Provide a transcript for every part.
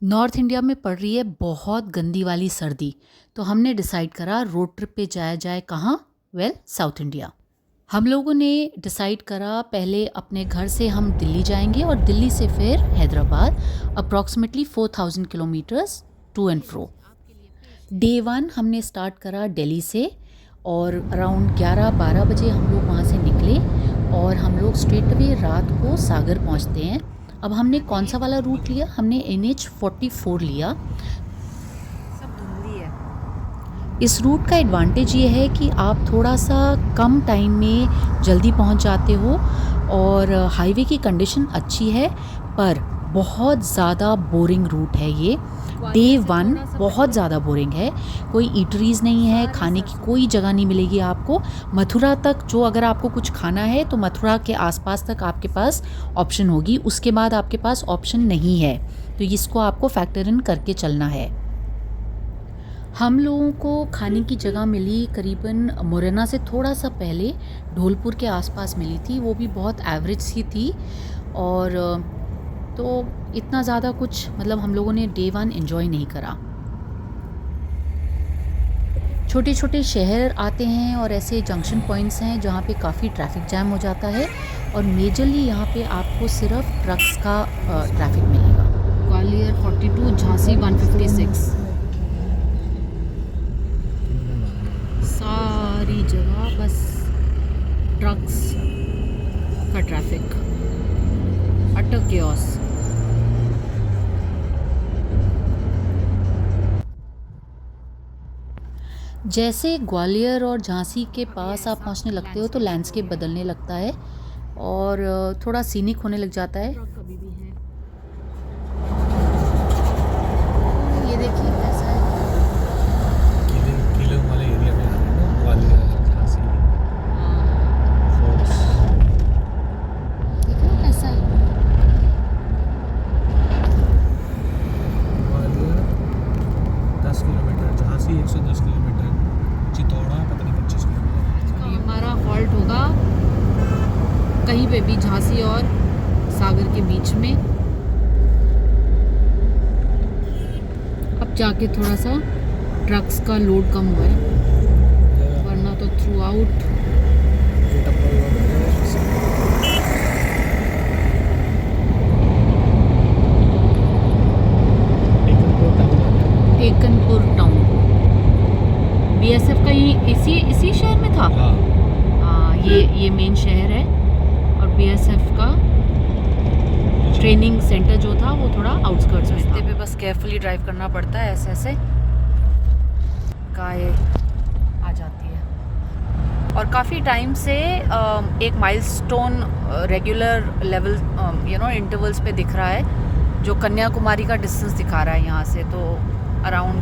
North India में पड़ रही है बहुत गंदी वाली सर्दी, तो हमने डिसाइड करा रोड ट्रिप पे जाया जाए। कहाँ? South India. हम लोगों ने डिसाइड करा पहले अपने घर से हम दिल्ली जाएंगे और दिल्ली से फिर Hyderabad, approximately 4000 kilometres to and fro. Day 1 हमने स्टार्ट करा दिल्ली से और अराउंड 11-12 बजे हम लोग वहाँ से निकले और हम लोग स्ट्रेट अवे रात को सागर पहुँचते हैं। अब हमने कौन सा वाला रूट लिया? हमने NH44 लिया। सब धुंधली है। इस रूट का एडवांटेज ये है कि आप थोड़ा सा कम टाइम में जल्दी पहुंच जाते हो और हाईवे की कंडीशन अच्छी है, पर बहुत ज़्यादा बोरिंग रूट है ये। डे 1 बहुत ज़्यादा बोरिंग है, कोई ईटरीज़ नहीं है, खाने की कोई जगह नहीं मिलेगी आपको। मथुरा तक जो अगर आपको कुछ खाना है तो मथुरा के आसपास तक आपके पास ऑप्शन होगी, उसके बाद आपके पास ऑप्शन नहीं है, तो इसको आपको फैक्टर इन करके चलना है। हम लोगों को खाने की जगह मिली करीबन मुरैना से थोड़ा सा पहले, ढोलपुर के आसपास मिली थी, वो भी बहुत एवरेज सी थी। और तो इतना ज़्यादा कुछ मतलब हम लोगों ने डे 1 एंजॉय नहीं करा। छोटे छोटे शहर आते हैं और ऐसे जंक्शन पॉइंट्स हैं जहाँ पे काफ़ी ट्रैफिक जैम हो जाता है और मेजरली यहाँ पे आपको सिर्फ ट्रक्स का ट्रैफिक मिलेगा। ग्वालियर 42, झांसी 156, सारी जगह बस ट्रक्स का ट्रैफिक, अटर केओस। जैसे ग्वालियर और झांसी के पास आप पहुंचने लगते हो तो लैंडस्केप बदलने लगता है और थोड़ा सीनिक होने लग जाता है। ये देखिए कैसा है, किले वाले एरिया में आ रहे हैं ना, ग्वालियर, झांसी, फोर्ट्स। देखो कैसा है। ग्वालियर 10 किलोमीटर, झांसी 110 किलोमीटर, चित्तौड़ा पता नहीं 25 किलोमीटर। ये हमारा फॉल्ट होगा कहीं पे भी झांसी और सागर के बीच में। अब जाके थोड़ा सा ट्रक्स का लोड कम हुआ है, वरना तो through out Tekanpur town. BSF का ये इसी शहर में था। हाँ, ये मेन शहर है और BSF का ट्रेनिंग सेंटर जो था वो थोड़ा आउटस्कर्ट्स में था। पे बस केयरफुली ड्राइव करना पड़ता है, ऐसे ऐसे गाय आ जाती है। और काफ़ी टाइम से एक माइलस्टोन रेगुलर लेवल इंटरवल्स पे दिख रहा है, जो कन्याकुमारी का डिस्टेंस दिखा रहा है यहाँ से, तो अराउंड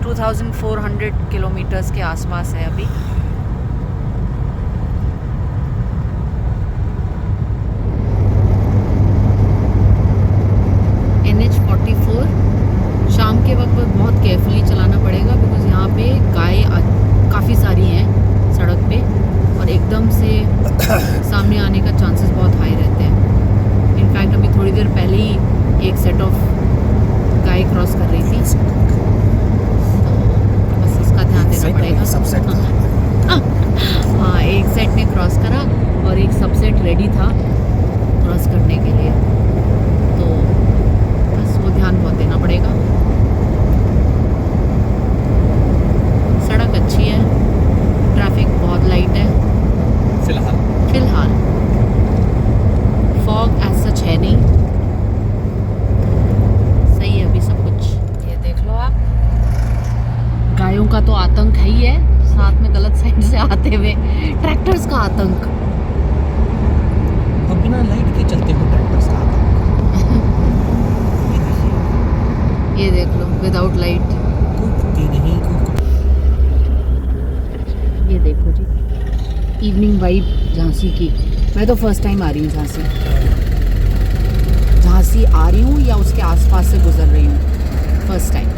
2400 किलोमीटर्स के आसपास है अभी। NH44 शाम के वक्त बहुत केयरफुली चलाना पड़ेगा, बिकॉज यहाँ पे गाय काफ़ी सारी हैं सड़क पे और एकदम से सामने आने का चांसेस बहुत हाई रहते हैं। इनफैक्ट अभी थोड़ी देर पहले ही एक सेट ऑफ गाय क्रॉस कर रही थी, बस इसका ध्यान देना पड़ेगा। सबसेट। हाँ, एक सेट ने क्रॉस करा और एक सबसेट रेडी था क्रॉस करने के लिए, तो बस वो ध्यान बहुत देना पड़ेगा। सड़क अच्छी है, ट्रैफिक बहुत लाइट है फिलहाल। फॉग एज सच है नहीं, सही है अभी सब कुछ। ये देख लो आप, गायों का तो आतंक है ही है, साथ में गलत साइड से आते हुए ट्रैक्टर्स का आतंक। अब बिना लाइट के चलते हो ट्रैक्टर्स का ये देख लो विदाउट लाइट। ये देखो जी, इवनिंग वाइब झांसी की। मैं तो फर्स्ट टाइम आ रही हूँ झांसी आ रही हूँ या उसके आसपास से गुजर रही हूँ, फर्स्ट टाइम।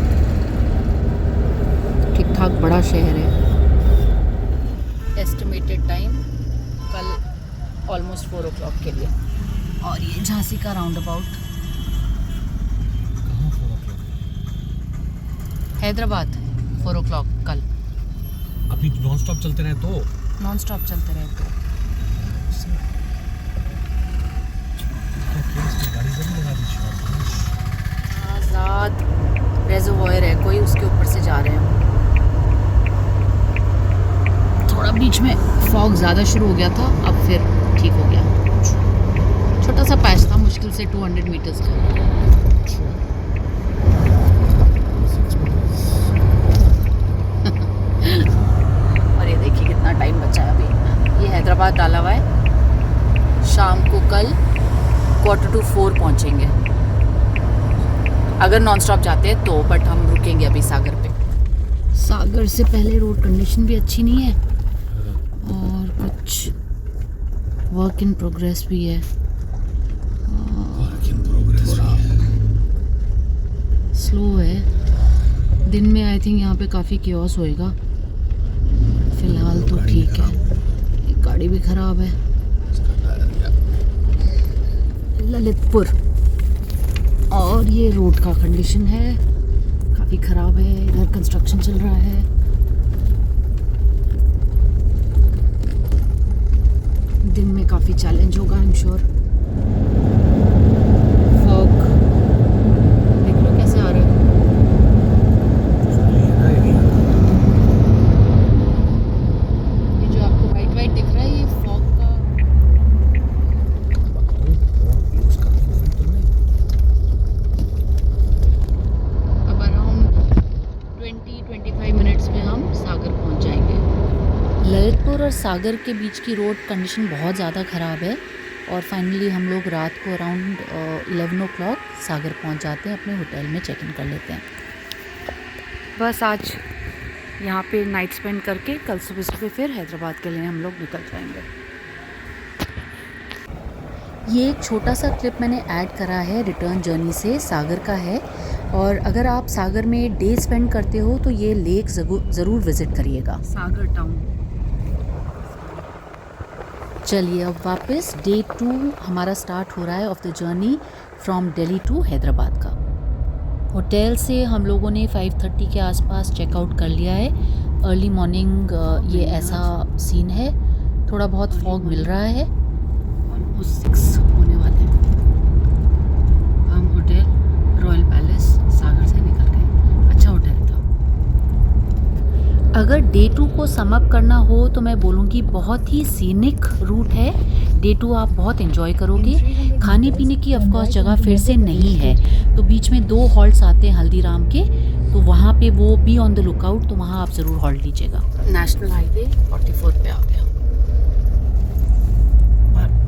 ठीक ठाक बड़ा शहर है। एस्टिमेटेड टाइम कल ऑलमोस्ट 4 o'clock के लिए, और ये झांसी का राउंड अबाउट। कहाँ 4 o'clock? हैदराबाद 4 o'clock कल। अभी नॉन स्टॉप चलते रहे तो नॉन स्टॉप चलते रहे तो गाड़ी जरूर लगा दी आज़ाद रेजोवायर है कोई, उसके ऊपर से जा रहे हैं। थोड़ा बीच में फॉग ज़्यादा शुरू हो गया था, अब फिर ठीक हो गया। छोटा सा पैच था, मुश्किल से 200 मीटर्स का। और ये देखिए कितना टाइम बचा है अभी। ये हैदराबाद डाला हुआ है, शाम को कल 3:45 पहुंचेंगे अगर नॉन स्टॉप जाते हैं तो, बट हम रुकेंगे अभी सागर पे। सागर से पहले रोड कंडीशन भी अच्छी नहीं है और कुछ वर्क इन प्रोग्रेस भी है। स्लो है। दिन में आई थिंक यहाँ पे काफ़ी क्योस होएगा, फिलहाल तो ठीक है। एक गाड़ी भी ख़राब है, ललितपुर। और ये रोड का कंडीशन है काफ़ी ख़राब है, इधर कंस्ट्रक्शन चल रहा है। दिन में काफ़ी चैलेंज होगा आई एम श्योर। फॉग देख लो कैसे आ रहा है। ये जो आपको वाइट वाइट दिख रहा है ये फॉग का अब अराउंड 20-25 मिनट्स में हम सागर पहुंच जाएंगे। ललितपुर और सागर के बीच की रोड कंडीशन बहुत ज़्यादा ख़राब है और फाइनली हम लोग रात को अराउंड 11 o'clock सागर पहुंच जाते हैं, अपने होटल में चेक इन कर लेते हैं। बस आज यहाँ पे नाइट स्पेंड करके कल सुबह सुबह फिर हैदराबाद के लिए हम लोग निकल जाएंगे। ये एक छोटा सा क्लिप मैंने ऐड करा है रिटर्न जर्नी से, सागर का है। और अगर आप सागर में डे स्पेंड करते हो तो ये लेक ज़रूर विज़िट करिएगा। सागर टाउन। चलिए अब वापस डे 2 हमारा स्टार्ट हो रहा है of the journey from Delhi to Hyderabad का। होटल से हम लोगों ने 5:30 के आसपास चेकआउट कर लिया है। अर्ली मॉर्निंग ये ऐसा सीन है, थोड़ा बहुत फॉग मिल रहा है। ऑलमोस्ट 6 होने वाले हैं। हम होटल रॉयल पैलेस सागर से निकल गए। अच्छा होटल था। अगर डे 2 को समअप करना हो तो मैं बोलूँगी बहुत ही सीनिक रूट है। डे 2 आप बहुत एंजॉय करोगे। खाने पीने की ऑफकोर्स जगह फिर से नहीं है, तो बीच में 2 हॉल्ट्स आते हैं हल्दीराम के, तो वहाँ पे वो बी ऑन द लुकआउट, तो वहाँ आप ज़रूर हॉल्ट लीजिएगा। नेशनल हाईवे 44 पे आ गया।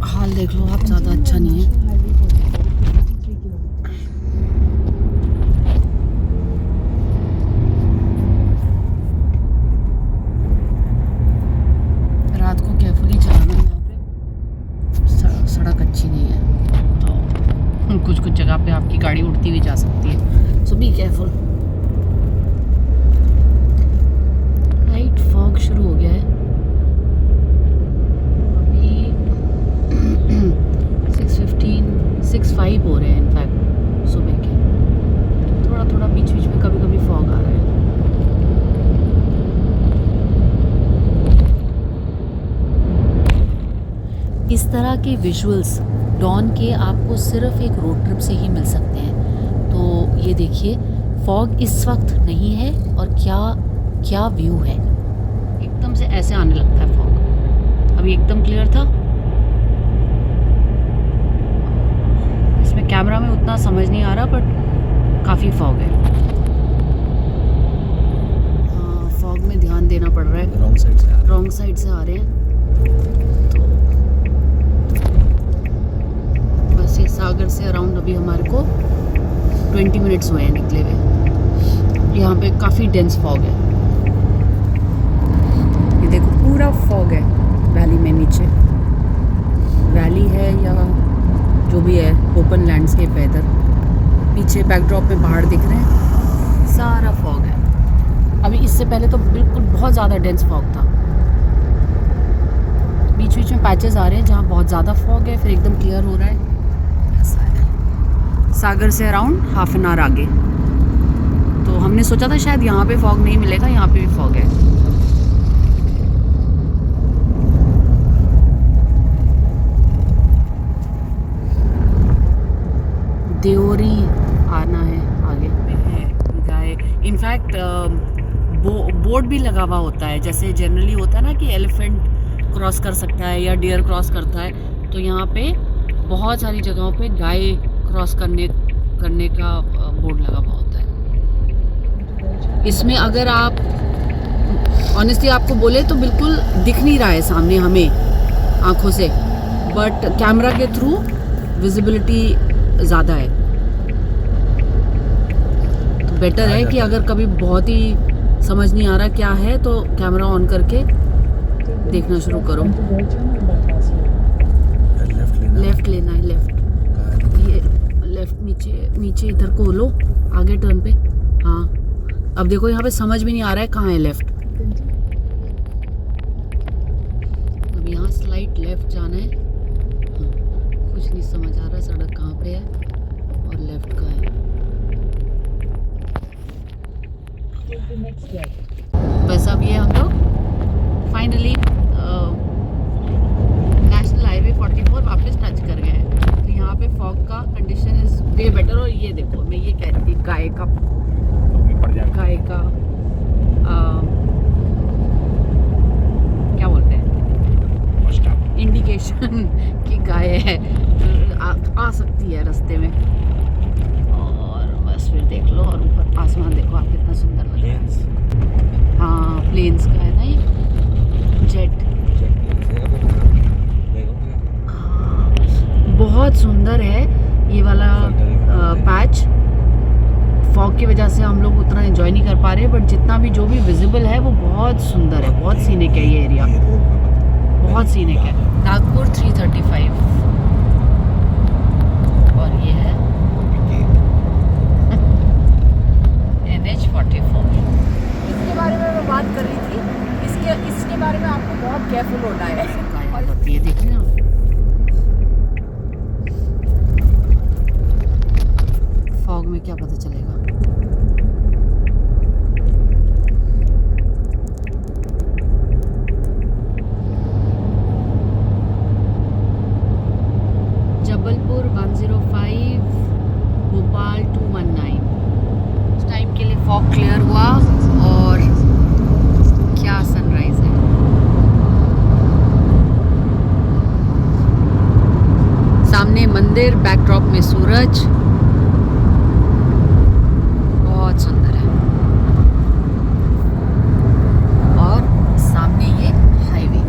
हाल देख लो आप, ज़्यादा अच्छा नहीं है। रात को केयरफुली चलाना है, यहाँ पे सड़क अच्छी नहीं है। कुछ कुछ जगह पे आपकी गाड़ी उड़ती हुई जा सकती है, सो बी केयरफुल। लाइट फॉग शुरू हो गया है। अभी 6:5 हो रहे हैं इनफैक्ट सुबह के। थोड़ा थोड़ा बीच बीच में कभी कभी फॉग आ रहा है। इस तरह के विजुअल्स डॉन के आपको सिर्फ एक रोड ट्रिप से ही मिल सकते हैं। तो ये देखिए फॉग इस वक्त नहीं है और क्या व्यू है। एकदम से ऐसे आने लगता है फॉग। अभी एकदम क्लियर था। इसमें कैमरा में उतना समझ नहीं आ रहा, बट काफ़ी फॉग है। हाँ, फॉग में ध्यान देना पड़ रहा है। रॉन्ग साइड से आ रहे हैं। बस ये सागर से अराउंड अभी हमारे को 20 मिनट्स हुए हैं निकले हुए। यहाँ पे काफ़ी डेंस फॉग है। ये देखो पूरा फॉग है वैली में। नीचे वैली है या जो भी है, ओपन लैंडस्केप है इधर। पीछे बैकड्रॉप में पहाड़ दिख रहे हैं, सारा फॉग है। अभी इससे पहले तो बिल्कुल बहुत ज़्यादा डेंस फॉग था। बीच बीच में पैचेस आ रहे हैं जहाँ बहुत ज़्यादा फॉग है, फिर एकदम क्लियर हो रहा है। ऐसा है। सागर से अराउंड हाफ एन आवर आगे। तो तो हमने सोचा था शायद यहाँ पे फॉग नहीं मिलेगा, यहाँ पे भी फॉग है। देवरी आना है आगे है गाय। इनफैक्ट बोर्ड भी लगा हुआ होता है, जैसे जनरली होता है ना कि एलिफेंट क्रॉस कर सकता है या डियर क्रॉस करता है, तो यहाँ पे बहुत सारी जगहों पे गाय क्रॉस करने का बोर्ड लगा हुआ होता है। इसमें अगर आप ऑनेस्टली आपको बोले तो बिल्कुल दिख नहीं रहा है सामने हमें आँखों से, बट कैमरा के थ्रू विजिबिलिटी ज़्यादा है। तो बेटर है कि अगर कभी बहुत ही समझ नहीं आ रहा क्या है तो कैमरा ऑन करके देखना शुरू करो। लेफ्ट लेना है, लेफ्ट, ये लेफ्ट, नीचे इधर को लो, आगे टर्न पे। हाँ अब देखो यहाँ पे समझ भी नहीं आ रहा है कहाँ है लेफ्ट। अब यहाँ स्लाइड लेफ्ट जाना है। कुछ नहीं समझ आ रहा सड़क कहाँ पे है और लेफ्ट कहाँ है। बस अब ये हम लोग फाइनली नेशनल हाईवे 44 वापस टच कर गए हैं। तो यहाँ पे फॉग का कंडीशन इज वे बेटर। और ये देखो मैं ये कह रही थी गाय का क्या बोलते हैं, इंडिकेशन कि गाय है आ सकती है रास्ते में। और बस फिर देख लो, और ऊपर आसमान देखो आप कितना सुंदर लग रहा है। हाँ प्लेन्स का है ना ये, जेट। बहुत सुंदर है ये वाला पैच। फॉग की वजह से हम लोग उतना एंजॉय नहीं कर पा रहे, बट जितना भी जो भी विजिबल है वो बहुत सुंदर है, बहुत सीनिक है ये एरिया, बहुत सीनिक है। नागपुर 335 और ये है NH44। इसके बारे में मैं बात कर रही थी, इसके बारे में आपको बहुत केयरफुल होना है। ये देख रहे हैं फॉग में क्या पता चलेगा। जबलपुर 105, भोपाल 219। उस टाइम के लिए फॉग क्लियर हुआ और क्या सनराइज है। सामने मंदिर, बैकड्रॉप में सूरज, बहुत सुंदर है। और सामने ये हाईवे,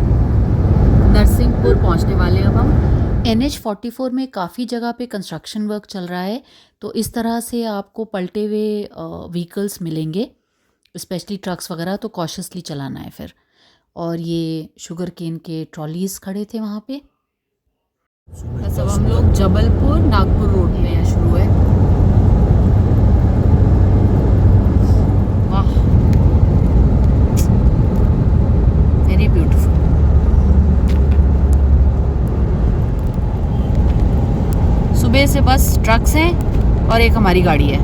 नरसिंहपुर पहुंचने वाले अब हम। NH44 में काफ़ी जगह पे कंस्ट्रक्शन वर्क चल रहा है, तो इस तरह से आपको पलटे हुए व्हीकल्स मिलेंगे, स्पेशली ट्रक्स वगैरह, तो कॉशियसली चलाना है फिर। और ये शुगर केन के ट्रॉलीज खड़े थे वहाँ पे। बस अब हम लोग जबलपुर नागपुर रोड में है, शुरू है। वाह वेरी ब्यूटीफुल। सुबह से बस ट्रक्स हैं और एक हमारी गाड़ी है।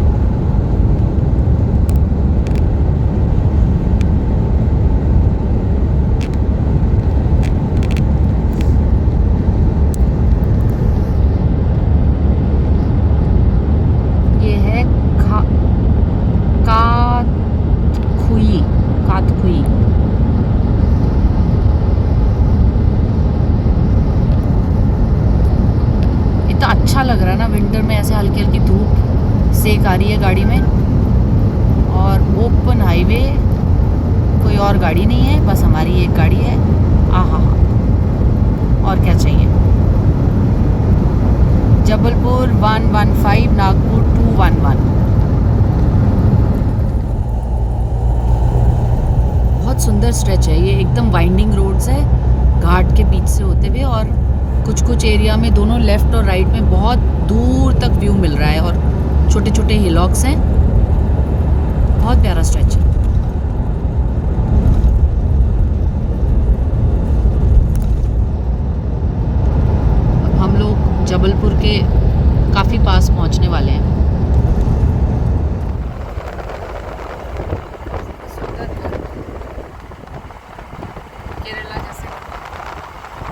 ये है कातखुई। इतना अच्छा लग रहा है ना विंटर में, ऐसे हल्की हल्की धूप सेक आ रही है गाड़ी में, और ओपन हाईवे, कोई और गाड़ी नहीं है, बस हमारी एक गाड़ी है। आहा, और क्या चाहिए। जबलपुर 115, नागपुर 211। बहुत सुंदर स्ट्रेच है ये, एकदम वाइंडिंग रोड्स है घाट के बीच से होते हुए, और कुछ एरिया में दोनों लेफ़्ट और राइट में बहुत दूर तक व्यू मिल रहा है, और छोटे छोटे हिलॉक्स हैं। बहुत प्यारा स्ट्रेच है। अब हम लोग जबलपुर के काफ़ी पास पहुंचने वाले हैं।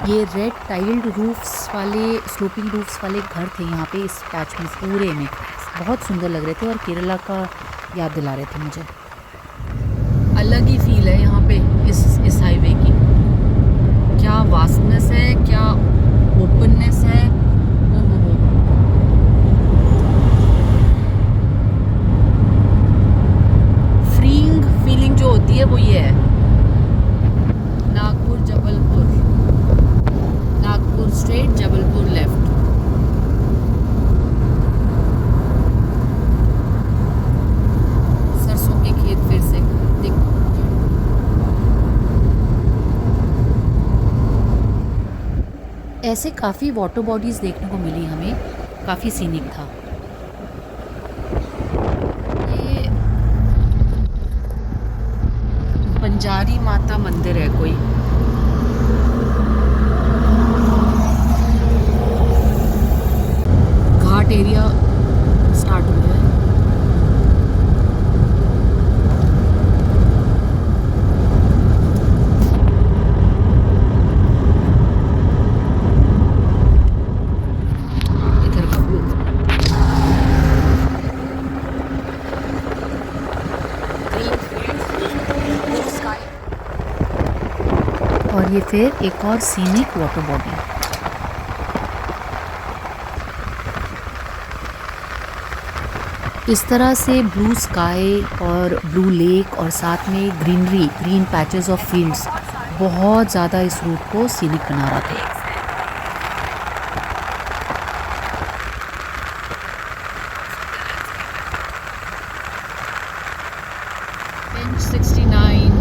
ये रेड टाइल्ड रूफ्स वाले स्लोपिंग रूफ्स वाले घर थे यहाँ पे इस पैच में पूरे में, बहुत सुंदर लग रहे थे और केरला का याद दिला रहे थे मुझे। अलग ही फील है यहाँ पे इस हाईवे की, क्या वास्टनेस है, क्या ओपननेस है। ओहो, फ्रीइंग फीलिंग जो होती है वो ये है। Nagpur Jabalpur, Nagpur straight, Jabalpur left. सरसों के खेत फिर से देख। ऐसे काफ़ी वाटर बॉडीज़ देखने को मिली हमें, काफ़ी सीनिक था। ये बंजारी माता मंदिर है कोई। घाट एरिया स्टार्ट हो गया है। इधर का व्यू और ये फिर एक और सीनिक वाटर बॉडी। इस तरह से ब्लू स्काई और ब्लू लेक और साथ में greenery, green patches of fields बहुत ज़्यादा इस रूट को सीनिक बना रहा था। बेंच 69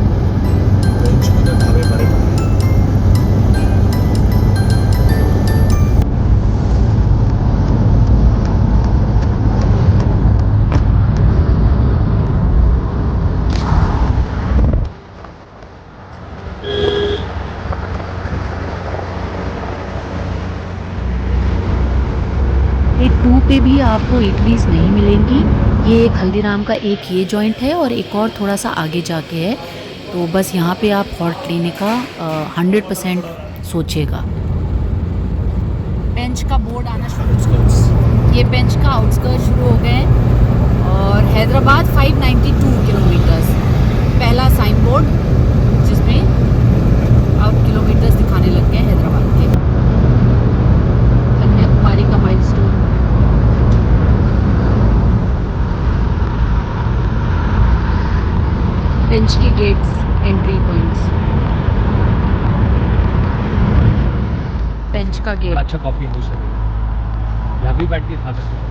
2 पे भी आपको इडलीज नहीं मिलेंगी। ये एक हल्दीराम का एक ये जॉइंट है और एक और थोड़ा सा आगे जाके है, तो बस यहाँ पे आप हॉल्ट लेने का 100% सोचिएगा। बेंच का बोर्ड आना शुरू, ये बेंच का आउटस्कर्ट शुरू हो गए हैं और हैदराबाद 592 किलोमीटर्स पहला साइन बोर्ड, जिसमें अब किलोमीटर्स दिखाने लग गए हैदराबाद के। कन्याकुमारी का माइलस्टोन। बेंच के गेट्स, एंट्री पॉइंट्स। बेंच का गेट। अच्छा कॉफी हाउस है, यहाँ भी बैठ के खा सकते हैं।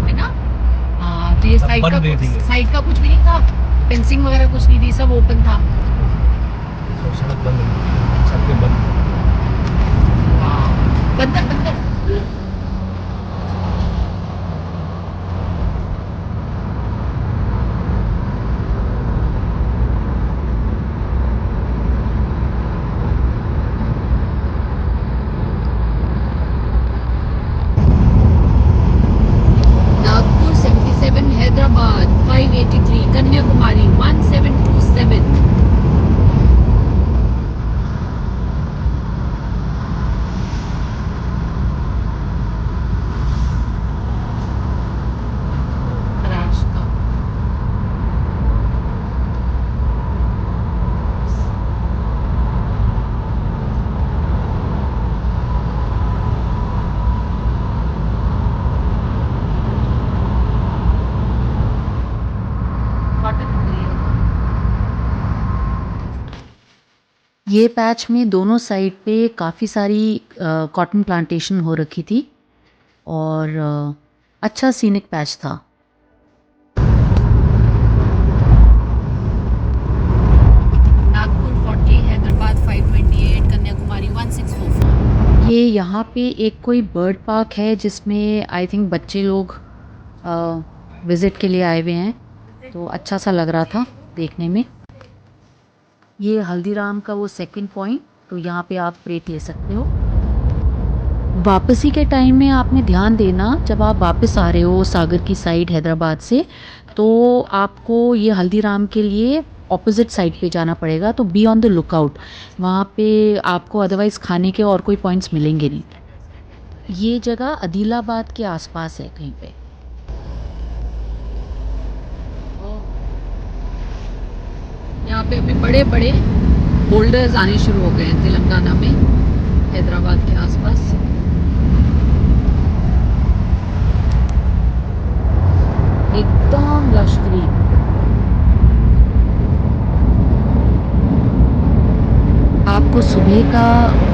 है ना? हाँ, तो ये साइड बंद का दे देंगे। साइड का कुछ भी नहीं था, फेंसिंग वगैरह कुछ नहीं थी, सब ओपन था। तो सड़क बंद है, सड़कें बंद। बंदर बंदर। नागपुर 77, हैदराबाद 583, कन्याकुमारी 1727। महाराष्ट्र। ये पैच में दोनों साइड पे काफ़ी सारी कॉटन प्लांटेशन हो रखी थी और अच्छा सीनिक पैच था। नागपुर 40, हैदराबाद 528, कन्याकुमारी 1644। ये यहाँ पे एक कोई बर्ड पार्क है जिसमें आई थिंक बच्चे लोग विज़िट के लिए आए हुए हैं, तो अच्छा सा लग रहा था देखने में। ये हल्दीराम का वो सेकंड पॉइंट तो यहाँ पे आप ब्रेक ले सकते हो। वापसी के टाइम में आपने ध्यान देना, जब आप वापस आ रहे हो सागर की साइड हैदराबाद से, तो आपको ये हल्दीराम के लिए ऑपोजिट साइड पे जाना पड़ेगा, तो बी ऑन द लुकआउट। वहाँ पे आपको अदरवाइज़ खाने के और कोई पॉइंट्स मिलेंगे नहीं। ये जगह आदिलाबाद के आसपास है कहीं पे। यहाँ पे अभी बड़े बड़े बोल्डर्स आने शुरू हो गए हैं तेलंगाना में, हैदराबाद के आसपास। एकदम लश ग्रीन। आपको सुबह का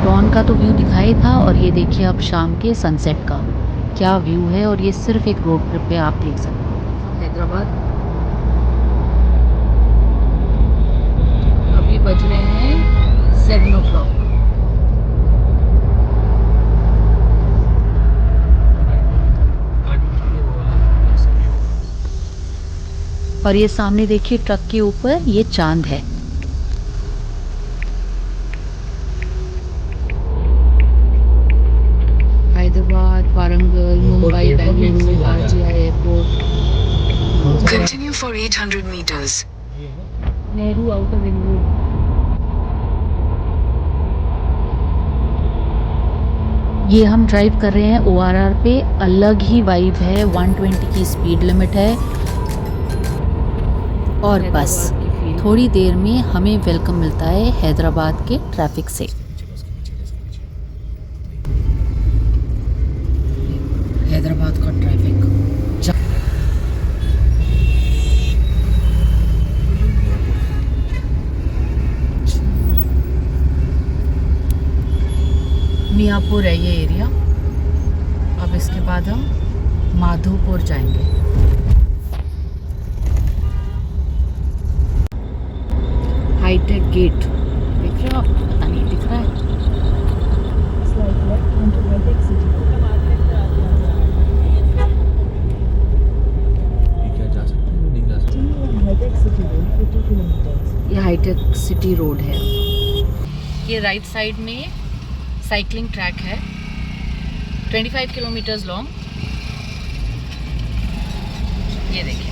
डॉन का तो व्यू दिखाई था, और ये देखिए अब शाम के सनसेट का क्या व्यू है। और ये सिर्फ एक रोड ट्रिप पे आप देख सकते हो हैदराबाद। अभी बज रहे हैं 7 o'clock। और ये सामने देखिए ट्रक के ऊपर ये चांद है। Hyderabad, Warangal, Mumbai, Bengaluru, RGI airport. Continue for 800 meters. Nehru outer ring road. ये हम ड्राइव कर रहे हैं ORR पे, अलग ही वाइब है। 120 की स्पीड लिमिट है। और बस थोड़ी देर में हमें वेलकम मिलता है हैदराबाद के ट्रैफिक से। हैदराबाद का ट्रैफिक मियाँपुर है ये एरिया। अब इसके बाद हम माधोपुर जाएंगे। हाईटेक गेट देख रहे हो आप? पता नहीं दिख रहा है। ये क्या जा सकते हैं, नहीं जा सकते? ये हाईटेक सिटी रोड है। ये राइट साइड में साइकिलिंग ट्रैक है, 25 किलोमीटर्स लॉन्ग। ये देखिए।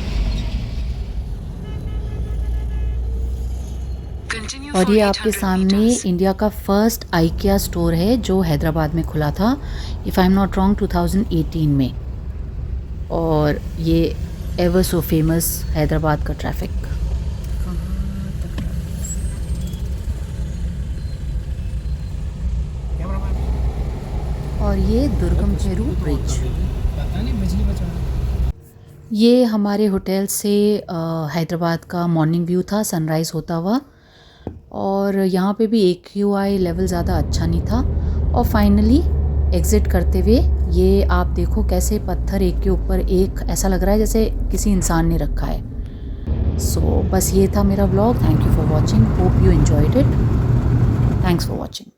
Continue और for ये आपके 800 सामने meters. इंडिया का फर्स्ट IKEA स्टोर है जो हैदराबाद में खुला था, if I am not wrong 2018 में। और ये एवर सो फेमस हैदराबाद का ट्रैफिक। और ये दुर्गम चेरू ब्रिज। पता नहीं बिजली बचा। ये हमारे होटल से हैदराबाद का मॉर्निंग व्यू था, सनराइज़ होता हुआ। और यहाँ पे भी AQI लेवल ज़्यादा अच्छा नहीं था। और फाइनली एग्ज़िट करते हुए ये आप देखो कैसे पत्थर एक के ऊपर एक, ऐसा लग रहा है जैसे किसी इंसान ने रखा है। सो बस ये था मेरा vlog. Thank you for watching, hope you enjoyed it. Thanks for watching.